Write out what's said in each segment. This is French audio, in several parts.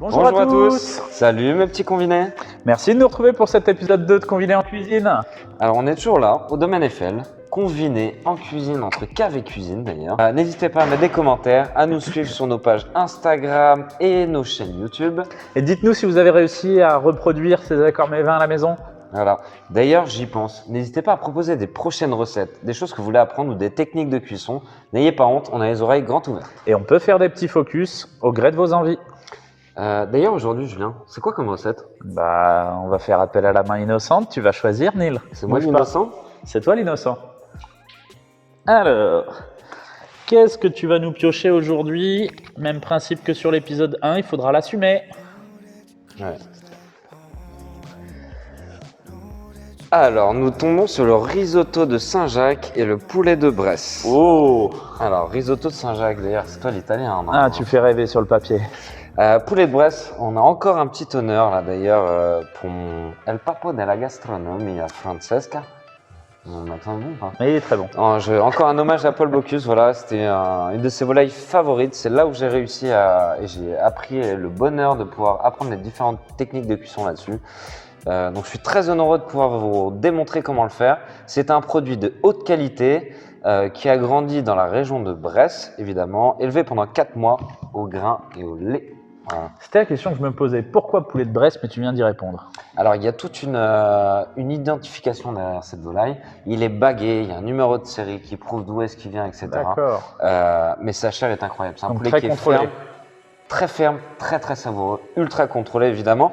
Bonjour à tous. Salut mes petits convinés. Merci de nous retrouver pour cet épisode 2 de Conviné en cuisine. Alors on est toujours là, au domaine Eiffel, conviné en cuisine, entre cave et cuisine d'ailleurs. N'hésitez pas à mettre des commentaires, à nous suivre sur nos pages Instagram et nos chaînes YouTube. Et dites-nous si vous avez réussi à reproduire ces accords mets-vins à la maison. Voilà. D'ailleurs, j'y pense. N'hésitez pas à proposer des prochaines recettes, des choses que vous voulez apprendre ou des techniques de cuisson. N'ayez pas honte, on a les oreilles grandes ouvertes. Et on peut faire des petits focus au gré de vos envies. D'ailleurs, aujourd'hui, Julien, c'est quoi comme recette? On va faire appel à la main innocente. Tu vas choisir, Neil. C'est moi l'innocent? C'est toi l'innocent. Alors, qu'est-ce que tu vas nous piocher aujourd'hui? Même principe que sur l'épisode 1, il faudra l'assumer. Ouais. Alors, nous tombons sur le risotto de Saint-Jacques et le poulet de Bresse. Oh! Alors, risotto de Saint-Jacques, d'ailleurs, c'est toi l'italien. Ah, tu fais rêver sur le papier. Poulet de Bresse, on a encore un petit honneur là d'ailleurs pour mon El Papo della Gastronomia Francesca. On attend bon pas. Il est très bon. Encore un hommage à Paul Bocuse, voilà, c'était une de ses volailles favorites. C'est là où j'ai réussi et j'ai appris le bonheur de pouvoir apprendre les différentes techniques de cuisson là-dessus. Donc je suis très honoreux de pouvoir vous démontrer comment le faire. C'est un produit de haute qualité qui a grandi dans la région de Bresse, évidemment, élevé pendant 4 mois au grain et au lait. Voilà. C'était la question que je me posais. Pourquoi poulet de Bresse? Mais tu viens d'y répondre. Alors, il y a toute une identification derrière cette volaille. Il est bagué, il y a un numéro de série qui prouve d'où est-ce qu'il vient, etc. D'accord. Mais sa chair est incroyable. C'est un Donc poulet très qui contrôlé. est ferme, très ferme, très savoureux, ultra contrôlé évidemment.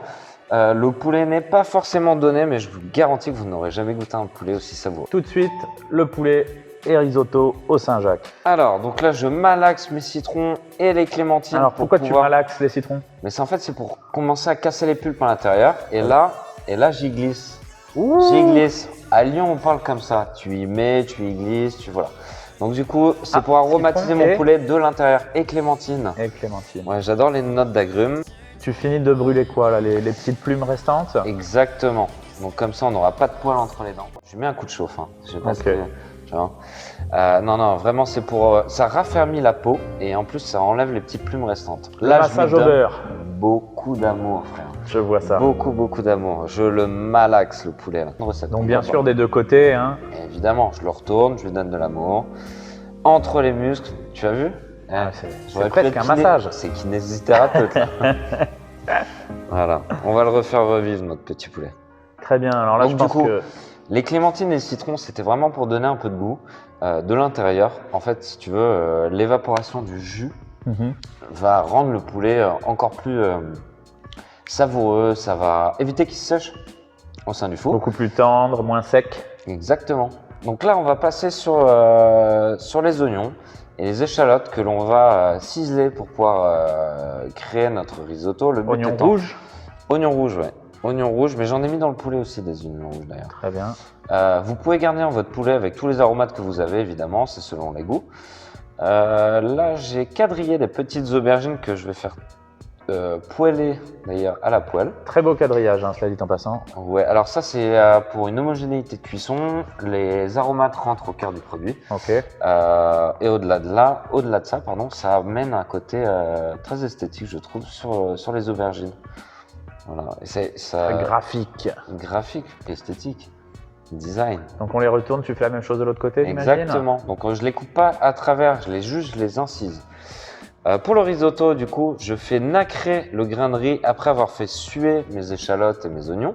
Le poulet n'est pas forcément donné, mais je vous garantis que vous n'aurez jamais goûté un poulet aussi savoureux. Tout de suite, le poulet et risotto au Saint-Jacques. Alors, donc là, je malaxe mes citrons et les clémentines. Alors, pourquoi tu malaxes les citrons? Mais c'est pour commencer à casser les pulpes à l'intérieur. Et là, j'y glisse. Ouh. J'y glisse. À Lyon, on parle comme ça. Tu y mets, tu y glisses, voilà. Donc du coup, c'est pour aromatiser mon poulet de l'intérieur et clémentine. Et clémentine. Ouais, j'adore les notes d'agrumes. Tu finis de brûler quoi là, les petites plumes restantes? Exactement. Donc comme ça, on n'aura pas de poils entre les dents. Je mets un coup de chauffe. Hein. Je sais pas non, vraiment, c'est pour ça raffermit la peau et en plus, ça enlève les petites plumes restantes. Là, massage au beurre. Beaucoup d'amour, frère. Je vois ça. Beaucoup d'amour. Je le malaxe, le poulet. Là. Donc bien sûr, des deux côtés. Hein. Et évidemment, je le retourne, je lui donne de l'amour. Entre les muscles, tu as vu? C'est presque un massage. C'est kinésithérapeute. Là. Voilà, on va le refaire revivre, notre petit poulet. Très bien, alors là, donc, je pense que... Les clémentines et le citron, c'était vraiment pour donner un peu de goût de l'intérieur. En fait, si tu veux, l'évaporation du jus va rendre le poulet encore plus savoureux. Ça va éviter qu'il sèche au sein du four. Beaucoup plus tendre, moins sec. Exactement. Donc là, on va passer sur les oignons et les échalotes que l'on va ciseler pour pouvoir créer notre risotto. Le but oignon rouge. Oignon rouge, ouais. Oignon rouge, mais j'en ai mis dans le poulet aussi des oignons rouges d'ailleurs. Très bien. Vous pouvez garnir votre poulet avec tous les aromates que vous avez, évidemment, c'est selon les goûts. Là, j'ai quadrillé des petites aubergines que je vais faire poêler d'ailleurs à la poêle. Très beau quadrillage, hein, cela dit en passant. Ouais, alors ça c'est pour une homogénéité de cuisson. Les aromates rentrent au cœur du produit. Ok. Et au-delà de ça, ça amène un côté très esthétique, je trouve, sur les aubergines. Voilà. Et très graphique. Graphique, esthétique, design. Donc on les retourne, tu fais la même chose de l'autre côté, exactement. Donc je les coupe pas à travers, je les incise. Pour le risotto, du coup, je fais nacrer le grain de riz après avoir fait suer mes échalotes et mes oignons.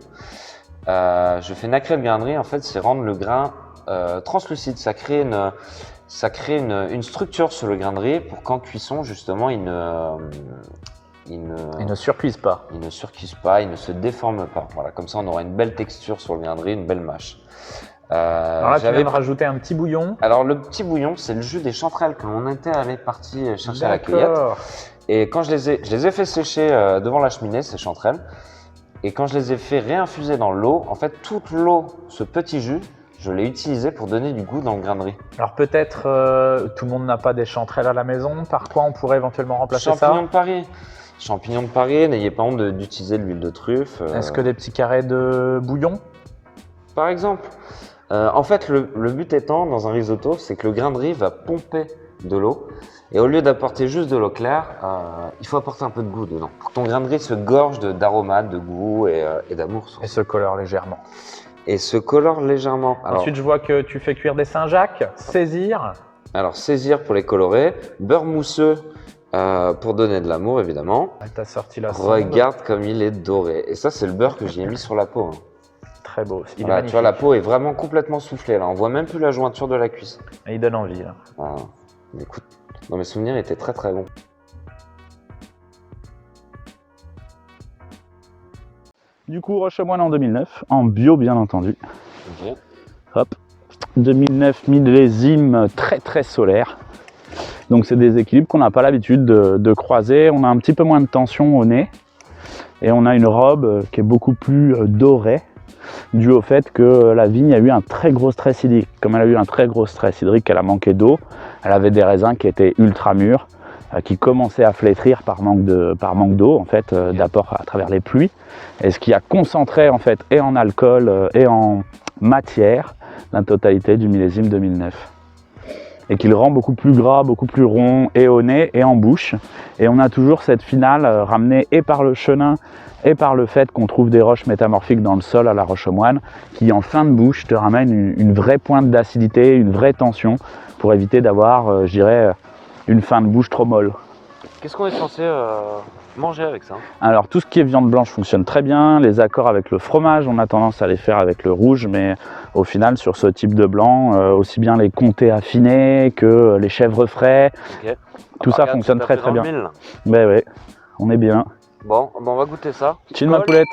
Je fais nacrer le grain de riz, en fait, c'est rendre le grain translucide. Ça crée une structure sur le grain de riz pour qu'en cuisson, justement, il ne surcuise pas. Il ne surcuise pas, il ne se déforme pas. Voilà, comme ça, on aura une belle texture sur le grain de riz, une belle mâche. Alors là, tu viens de rajouter un petit bouillon. Alors, le petit bouillon, c'est le jus des chanterelles que l'on était parti chercher à la cueillette. Et quand je les ai fait sécher devant la cheminée, ces chanterelles. Et quand je les ai fait réinfuser dans l'eau, en fait, toute l'eau, ce petit jus, je l'ai utilisé pour donner du goût dans le grain de riz. Alors peut-être, tout le monde n'a pas des chanterelles à la maison. Par quoi on pourrait éventuellement remplacer ça? Champignons de Paris. Champignons de Paris, n'ayez pas honte d'utiliser de l'huile de truffe. Est-ce que des petits carrés de bouillon? Par exemple. En fait, le but étant, dans un risotto, c'est que le grain de riz va pomper de l'eau. Et au lieu d'apporter juste de l'eau claire, il faut apporter un peu de goût dedans. Pour que ton grain de riz se gorge d'aromates, de goût et d'amour. Et se colore légèrement. Et se colore légèrement. Alors, Ensuite, je vois que tu fais cuire des Saint-Jacques, saisir. alors saisir pour les colorer, beurre mousseux pour donner de l'amour évidemment. Tu as sorti la sonde. Regarde comme il est doré. Et ça c'est le beurre que j'y ai mis sur la peau. Hein. Très beau. Il est Voilà, tu magnifique. vois la peau est vraiment complètement soufflée là. On voit même plus la jointure de la cuisse. Et il donne envie. Là. Voilà. Écoute, dans mes souvenirs il était très très bon. Du coup, Rochemoine en 2009, en bio bien entendu. Ok. Hop, 2009 millésime très très solaire. Donc c'est des équilibres qu'on n'a pas l'habitude de croiser. On a un petit peu moins de tension au nez et on a une robe qui est beaucoup plus dorée, dû au fait que la vigne a eu un très gros stress hydrique. Comme elle a eu un très gros stress hydrique, elle a manqué d'eau. Elle avait des raisins qui étaient ultra mûrs, qui commençaient à flétrir par manque d'eau en fait, d'apport à travers les pluies. Et ce qui a concentré en fait et en alcool et en matière la totalité du millésime 2009. Et qui le rend beaucoup plus gras, beaucoup plus rond et au nez et en bouche. Et on a toujours cette finale ramenée et par le chenin et par le fait qu'on trouve des roches métamorphiques dans le sol à la Rochemoine qui en fin de bouche te ramène une vraie pointe d'acidité, une vraie tension pour éviter d'avoir, je dirais, une fin de bouche trop molle. Qu'est-ce qu'on est censé manger avec ça? Alors tout ce qui est viande blanche fonctionne très bien, les accords avec le fromage, on a tendance à les faire avec le rouge, mais au final sur ce type de blanc, aussi bien les comtés affinés que les chèvres frais, Ok. tout ça Regarde, fonctionne tout à très fait très dans le bien. mille, là. Ben ouais, on est bien. Bon, on va goûter ça. Chill ma Colle. poulette.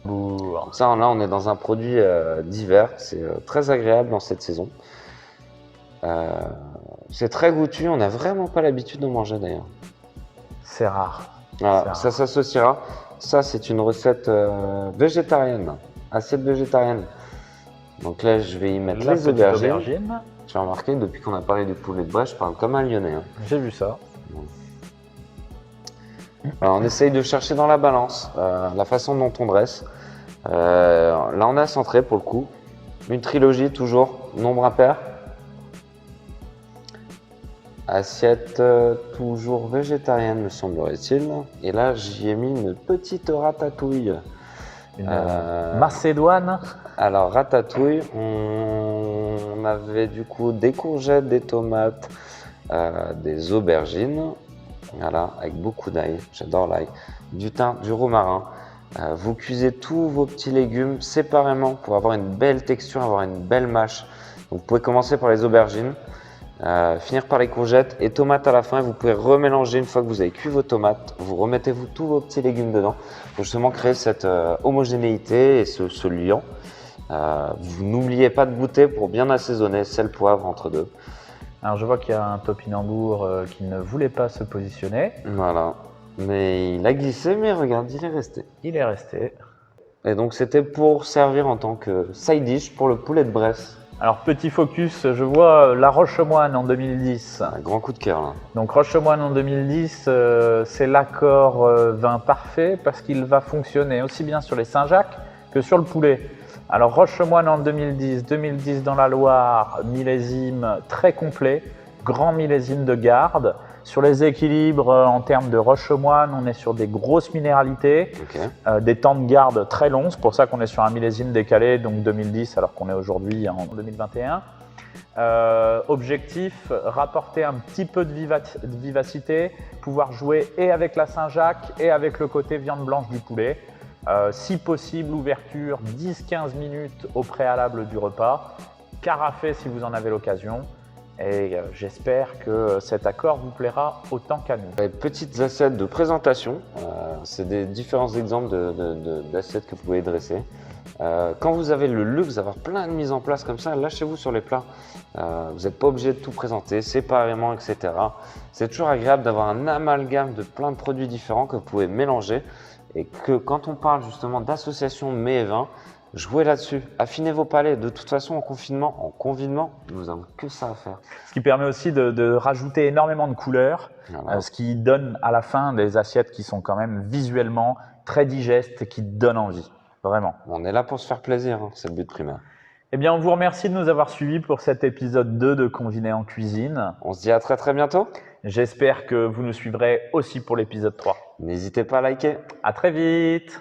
Donc ça, là, on est dans un produit d'hiver. C'est très agréable dans cette saison. C'est très goûtu. On n'a vraiment pas l'habitude de manger d'ailleurs. C'est rare. Voilà, C'est ça s'associera. Ça, c'est une recette végétarienne, assiette végétarienne. Donc là, je vais y mettre La les petite aubergines. aubergine. Tu as remarqué, depuis qu'on a parlé du poulet de Bresse, je parle comme un Lyonnais. Hein. J'ai vu ça. Alors, on essaye de chercher dans la balance la façon dont on dresse. Là, on a centré pour le coup. Une trilogie, toujours, nombre impair. Assiette toujours végétarienne, me semblerait-il. Et là, j'y ai mis une petite ratatouille. Une macédoine. Alors, ratatouille, on avait du coup des courgettes, des tomates, des aubergines. Voilà, avec beaucoup d'ail, j'adore l'ail. Du thym, du romarin. Vous cuisez tous vos petits légumes séparément pour avoir une belle texture, avoir une belle mâche. Donc, vous pouvez commencer par les aubergines, finir par les courgettes et tomates à la fin. Vous pouvez remélanger une fois que vous avez cuit vos tomates. Vous remettez tous vos petits légumes dedans pour justement créer cette homogénéité et ce liant. Vous n'oubliez pas de goûter pour bien assaisonner, sel, poivre entre deux. Alors je vois qu'il y a un topinambour qui ne voulait pas se positionner. Voilà. Mais il a glissé, mais regarde, il est resté. Il est resté. Et donc c'était pour servir en tant que side dish pour le poulet de Bresse. Alors petit focus, je vois la Rochemoine en 2010. Un grand coup de cœur là. Donc Rochemoine en 2010, c'est l'accord vin parfait parce qu'il va fonctionner aussi bien sur les Saint-Jacques que sur le poulet. Alors Rochemoine en 2010 dans la Loire, millésime très complet, grand millésime de garde. Sur les équilibres en termes de Rochemoine, on est sur des grosses minéralités, Ok. des temps de garde très longs. C'est pour ça qu'on est sur un millésime décalé, donc 2010 alors qu'on est aujourd'hui en 2021. Objectif, rapporter un petit peu de vivacité, pouvoir jouer et avec la Saint-Jacques et avec le côté viande blanche du poulet. Si possible, ouverture 10-15 minutes au préalable du repas, carafer si vous en avez l'occasion. Et j'espère que cet accord vous plaira autant qu'à nous. Les petites assiettes de présentation, c'est des différents exemples d'assiettes que vous pouvez dresser. Quand vous avez le luxe d'avoir plein de mises en place comme ça, lâchez-vous sur les plats. Vous n'êtes pas obligé de tout présenter séparément, etc. C'est toujours agréable d'avoir un amalgame de plein de produits différents que vous pouvez mélanger. Et que quand on parle justement d'association mets et vin, Jouez là-dessus, affinez vos palais. De toute façon, en confinement, nous n'avons que ça à faire. Ce qui permet aussi de rajouter énormément de couleurs, Voilà. ce qui donne à la fin des assiettes qui sont quand même visuellement très digestes et qui donnent envie, vraiment. On est là pour se faire plaisir, hein, c'est le but primaire. Eh bien, on vous remercie de nous avoir suivis pour cet épisode 2 de Conviné en cuisine. On se dit à très bientôt. J'espère que vous nous suivrez aussi pour l'épisode 3. N'hésitez pas à liker. À très vite!